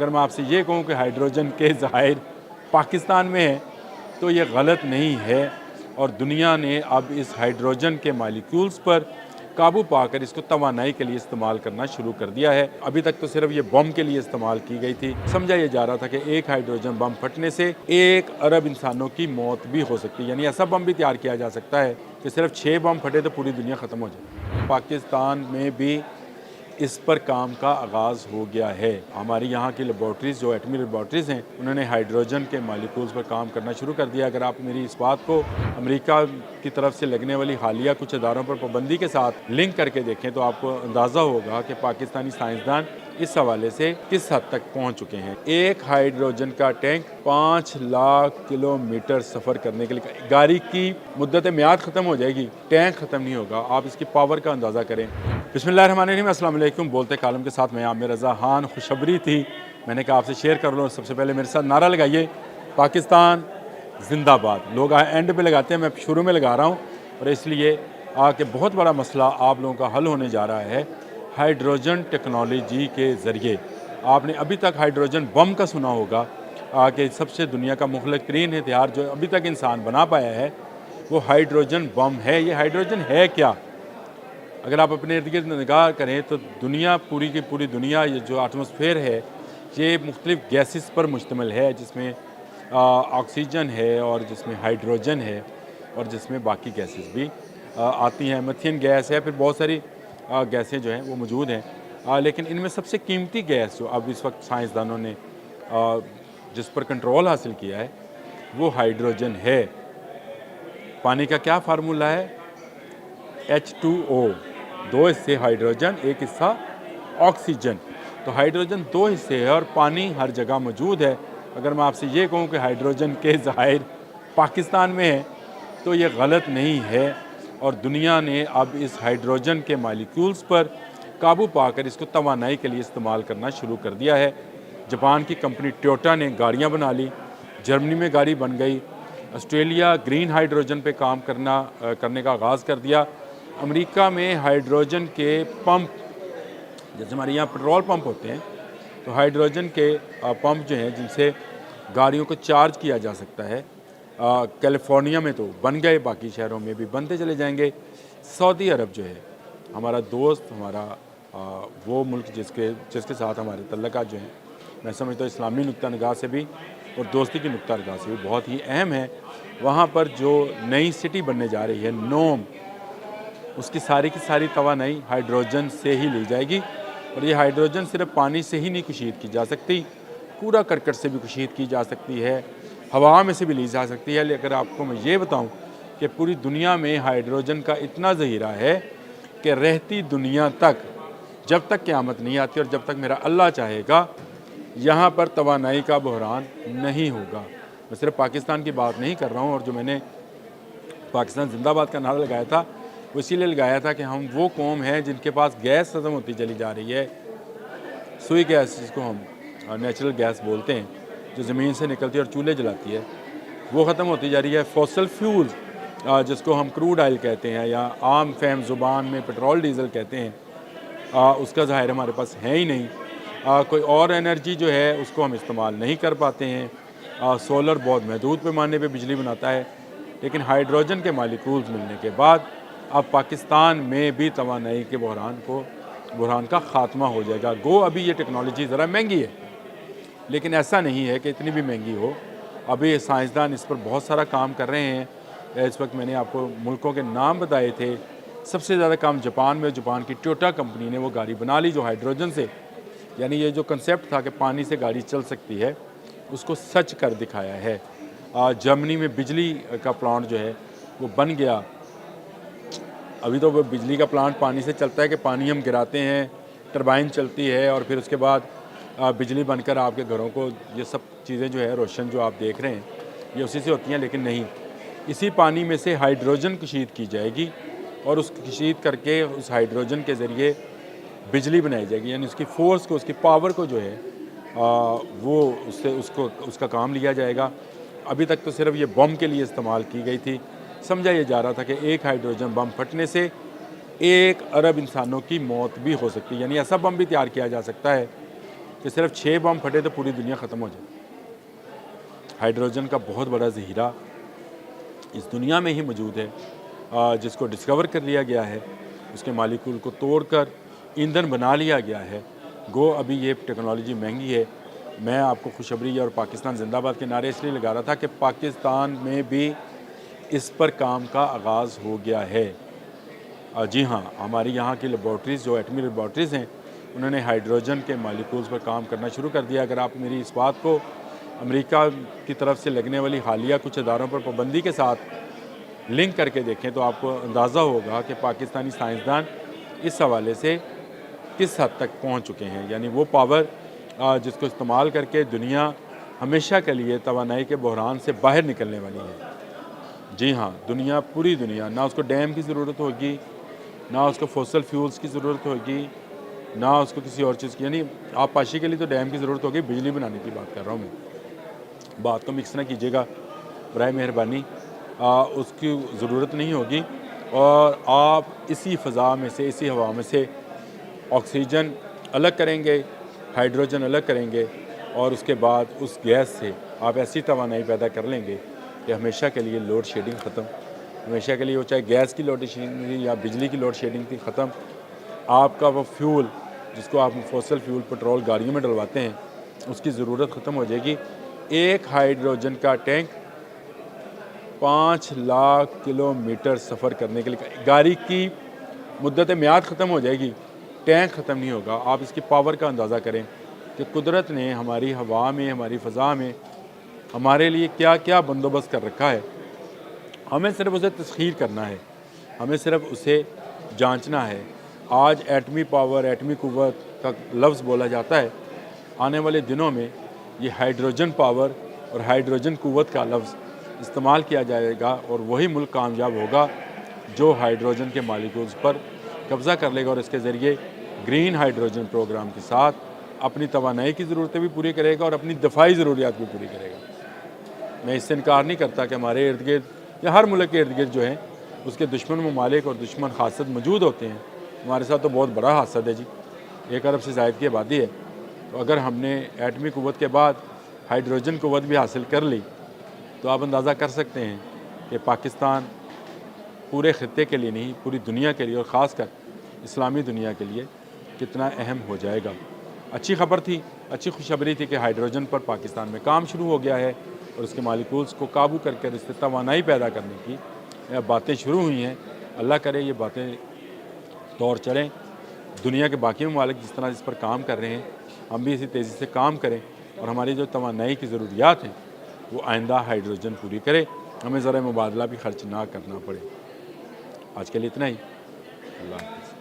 अगर मैं आपसे ये कहूँ कि हाइड्रोजन के ज़ाहिर पाकिस्तान में है तो ये गलत नहीं है, और दुनिया ने अब इस हाइड्रोजन के मालिक्यूल्स पर काबू पाकर इसको तवानाई के लिए इस्तेमाल करना शुरू कर दिया है। अभी तक तो सिर्फ ये बम के लिए इस्तेमाल की गई थी। समझा ये जा रहा था कि एक हाइड्रोजन बम फटने से 1 अरब इंसानों की मौत भी हो सकती है, यानी ऐसा बम भी तैयार किया जा सकता है कि सिर्फ 6 बम फटे तो पूरी दुनिया ख़त्म हो जाए। पाकिस्तान में भी इस पर काम का आगाज़ हो गया है। हमारी यहाँ की लेबॉर्ट्रीज़ जो एटमी लेबॉर्ट्रीज़ हैं, उन्होंने हाइड्रोजन के मालिक्यूल्स पर काम करना शुरू कर दिया। अगर आप मेरी इस बात को अमेरिका की तरफ से लगने वाली हालिया कुछ इदारों पर पाबंदी के साथ लिंक करके देखें तो आपको अंदाज़ा होगा कि पाकिस्तानी साइंसदान इस हवाले से किस हद तक पहुँच चुके हैं। एक हाइड्रोजन का टैंक 5 लाख किलोमीटर सफ़र करने के लिए, गाड़ी की मुद्दत मियाद ख़त्म हो जाएगी, टैंक ख़त्म नहीं होगा। आप इसकी पावर का अंदाज़ा करें। बिस्मिल्लाहिर्रहमानिर्रहीम, अस्सलाम वालेकुम। बोलते कालम के साथ मैं आमिर रज़ा खान। खुशखबरी थी, मैंने कहा आपसे शेयर कर लो। सबसे पहले मेरे साथ नारा लगाइए, पाकिस्तान जिंदाबाद। लोग एंड पे लगाते हैं, मैं शुरू में लगा रहा हूँ, और इसलिए कि बहुत बड़ा मसला आप लोगों का हल होने जा रहा है हाइड्रोजन टेक्नोलॉजी के ज़रिए। आपने अभी तक हाइड्रोजन बम का सुना होगा कि सबसे दुनिया का मुखलक तरीन हथियार जो अभी तक इंसान बना पाया है वो हाइड्रोजन बम है। ये हाइड्रोजन है क्या? अगर आप अपने इर्द गिर्द निगाह करें तो दुनिया, पूरी की पूरी दुनिया, ये जो एटमॉस्फेयर है ये मुख्तलिफ़ गैसेस पर मुश्तमिल है, जिसमें ऑक्सीजन है और जिसमें हाइड्रोजन है और जिसमें बाकी गैसेस भी आती हैं। मीथेन गैस है, फिर बहुत सारी गैसें जो हैं वो मौजूद हैं, लेकिन इनमें सबसे कीमती गैस जो अब इस वक्त साइंसदानों ने जिस पर कंट्रोल हासिल किया है वो हाइड्रोजन है। पानी का क्या फार्मूला है? H2O, 2 हिस्से हाइड्रोजन, 1 हिस्सा ऑक्सीजन। तो हाइड्रोजन 2 हिस्से है और पानी हर जगह मौजूद है। अगर मैं आपसे ये कहूँ कि हाइड्रोजन के ज़ाहिर पाकिस्तान में है तो ये गलत नहीं है, और दुनिया ने अब इस हाइड्रोजन के मालिक्यूल्स पर काबू पाकर इसको तवानाई के लिए इस्तेमाल करना शुरू कर दिया है। जापान की कंपनी टोयोटा ने गाड़ियाँ बना ली, जर्मनी में गाड़ी बन गई, ऑस्ट्रेलिया ग्रीन हाइड्रोजन पे काम करने का आगाज़ कर दिया। अमेरिका में हाइड्रोजन के पंप, जैसे हमारे यहाँ पेट्रोल पंप होते हैं, तो हाइड्रोजन के पंप जो हैं जिनसे गाड़ियों को चार्ज किया जा सकता है, कैलिफोर्निया में तो बन गए, बाकी शहरों में भी बनते चले जाएंगे। सऊदी अरब जो है हमारा दोस्त, हमारा वो मुल्क जिसके साथ हमारे तल्लुकात जो हैं, मैं समझता हूँ इस्लामी नुक्ता निगाह से भी और दोस्ती की नुक्ता निगाह से भी बहुत ही अहम है। वहाँ पर जो नई सिटी बनने जा रही है नोम, उसकी सारी की सारी तवानाई हाइड्रोजन से ही ली जाएगी, और ये हाइड्रोजन सिर्फ पानी से ही नहीं कुशीद की जा सकती, कूड़ा करकट से भी कुशीद की जा सकती है, हवा में से भी ली जा सकती है। अगर आपको मैं ये बताऊं कि पूरी दुनिया में हाइड्रोजन का इतना ज़हीरा है कि रहती दुनिया तक, जब तक क़यामत नहीं आती और जब तक मेरा अल्लाह चाहेगा, यहाँ पर तवानाई का बहरान नहीं होगा। मैं सिर्फ पाकिस्तान की बात नहीं कर रहा हूँ, और जो मैंने पाकिस्तान जिंदाबाद का नारा लगाया था वो इसीलिए लगाया था कि हम वो कौम है जिनके पास गैस ख़त्म होती चली जा रही है। सुई गैस, जिसको हम नेचुरल गैस बोलते हैं, जो ज़मीन से निकलती है और चूल्हे जलाती है, वो ख़त्म होती जा रही है। फॉसल फ्यूल्स, जिसको हम क्रूड ऑयल कहते हैं या आम फहम ज़ुबान में पेट्रोल डीज़ल कहते हैं, उसका ज़ाहिर हमारे पास है ही नहीं। कोई और एनर्जी जो है उसको हम इस्तेमाल नहीं कर पाते हैं। सोलर बहुत महदूद पैमाने पे बिजली बनाता है, लेकिन हाइड्रोजन के मालिक्यूल्स मिलने के बाद अब पाकिस्तान में भी तवानाई के बहरान का ख़ात्मा हो जाएगा। गो अभी ये टेक्नोलॉजी ज़रा महंगी है, लेकिन ऐसा नहीं है कि इतनी भी महंगी हो। अभी साइंसदान इस पर बहुत सारा काम कर रहे हैं। इस वक्त मैंने आपको मुल्कों के नाम बताए थे। सबसे ज़्यादा काम जापान में, जापान की टोयोटा कंपनी ने वो गाड़ी बना ली जो हाइड्रोजन से, यानी ये जो कंसेप्ट था कि पानी से गाड़ी चल सकती है, उसको सच कर दिखाया है। जर्मनी में बिजली का प्लांट जो है वो बन गया। अभी तो वो बिजली का प्लांट पानी से चलता है कि पानी हम गिराते हैं, टरबाइन चलती है और फिर उसके बाद बिजली बनकर आपके घरों को, ये सब चीज़ें जो है रोशन जो आप देख रहे हैं ये उसी से होती हैं। लेकिन नहीं, इसी पानी में से हाइड्रोजन कशीद की जाएगी और उस कशीद करके उस हाइड्रोजन के ज़रिए बिजली बनाई जाएगी, यानी उसकी फ़ोर्स को, उसकी पावर को जो है वो उसका काम लिया जाएगा। अभी तक तो सिर्फ ये बम के लिए इस्तेमाल की गई थी। समझा ये जा रहा था कि एक हाइड्रोजन बम फटने से 1 अरब इंसानों की मौत भी हो सकती है, यानी ऐसा बम भी तैयार किया जा सकता है कि सिर्फ 6 बम फटे तो पूरी दुनिया ख़त्म हो जाए। हाइड्रोजन का बहुत बड़ा ज़हीरा इस दुनिया में ही मौजूद है, जिसको डिस्कवर कर लिया गया है, उसके मालिक्यूल को तोड़कर ईंधन बना लिया गया है। गो अभी ये टेक्नोलॉजी महंगी है। मैं आपको खुशखबरी और पाकिस्तान जिंदाबाद के नारे इसलिए लगा रहा था कि पाकिस्तान में भी इस पर काम का आगाज़ हो गया है। जी हाँ, हमारी यहाँ की लेबॉर्ट्रीज़ जो एटमी लेबॉर्ट्रीज़ हैं, उन्होंने हाइड्रोजन के मालिक्यूल्स पर काम करना शुरू कर दिया। अगर आप मेरी इस बात को अमेरिका की तरफ से लगने वाली हालिया कुछ इदारों पर पाबंदी के साथ लिंक करके देखें तो आपको अंदाज़ा होगा कि पाकिस्तानी साइंसदान इस हवाले से किस हद तक पहुँच चुके हैं। यानी वो पावर जिसको इस्तेमाल करके दुनिया हमेशा के लिए तवानाई के बहरान से बाहर निकलने वाली है। जी हाँ, दुनिया, पूरी दुनिया, ना उसको डैम की ज़रूरत होगी, ना उसको फॉसल फ्यूल्स की ज़रूरत होगी, ना उसको किसी और चीज़ की। यानी आबपाशी के लिए तो डैम की ज़रूरत होगी, बिजली बनाने की बात कर रहा हूँ मैं। बात को मिक्स ना कीजिएगा बराए मेहरबानी, उसकी ज़रूरत नहीं होगी। और आप इसी फ़ज़ा में से, इसी हवा में से ऑक्सीजन अलग करेंगे, हाइड्रोजन अलग करेंगे और उसके बाद उस गैस से आप ऐसी तवानाई पैदा कर लेंगे कि हमेशा के लिए लोड शेडिंग ख़त्म। हमेशा के लिए वो चाहे गैस की लोड शेडिंग थी या बिजली की लोड शेडिंग थी, ख़त्म। आपका वो फ्यूल जिसको आप फॉसल फ्यूल पेट्रोल गाड़ियों में डलवाते हैं, उसकी ज़रूरत ख़त्म हो जाएगी। एक हाइड्रोजन का टैंक 5 लाख किलोमीटर सफ़र करने के लिए, गाड़ी की मुद्दत मियाद ख़त्म हो जाएगी, टैंक ख़त्म नहीं होगा। आप इसकी पावर का अंदाज़ा करें कि कुदरत ने हमारी हवा में, हमारी फ़ज़ा में हमारे लिए क्या क्या बंदोबस्त कर रखा है। हमें सिर्फ उसे तस्खीर करना है, हमें सिर्फ उसे जांचना है। आज एटमी पावर, एटमी क़ुव्वत का लफ्ज़ बोला जाता है, आने वाले दिनों में ये हाइड्रोजन पावर और हाइड्रोजन क़ुव्वत का लफ्ज़ इस्तेमाल किया जाएगा और वही मुल्क कामयाब होगा जो हाइड्रोजन के मालिक्यूल्स पर कब्ज़ा कर लेगा और इसके ज़रिए ग्रीन हाइड्रोजन प्रोग्राम के साथ अपनी तवानाई की ज़रूरतें भी पूरी करेगा और अपनी दफ़ाई ज़रूरियात भी पूरी करेगा। मैं इससे इनकार नहीं करता कि हमारे इर्द गिर्द या हर मुल्क के इर्द गिर्द जो है उसके दुश्मन ममालिक और दुश्मन हासद मौजूद होते हैं। हमारे साथ तो बहुत बड़ा हासद है जी, 1 अरब से ज़ायद की आबादी है। तो अगर हमने एटमी क़ुव्वत के बाद हाइड्रोजन क़ुव्वत भी हासिल कर ली तो आप अंदाज़ा कर सकते हैं कि पाकिस्तान पूरे ख़ित्ते के लिए नहीं, पूरी दुनिया के लिए और ख़ासकर इस्लामी दुनिया के लिए कितना अहम हो जाएगा। अच्छी खबर थी, अच्छी खुशखबरी थी कि हाइड्रोजन पर पाकिस्तान में काम शुरू हो गया है और उसके मालिक्यूल्स को काबू करके इससे तवानाई पैदा करने की बातें शुरू हुई हैं। अल्लाह करे ये बातें दौर चलें, दुनिया के बाकी ममालिक जिस तरह इस पर काम कर रहे हैं, हम भी इसी तेज़ी से काम करें और हमारी जो तवानाई की ज़रूरियात हैं वो आइंदा हाइड्रोजन पूरी करे, हमें ज़रा मुबादला भी खर्च ना करना पड़े। आज के लिए इतना ही। अल्लाह हाफ़िज़।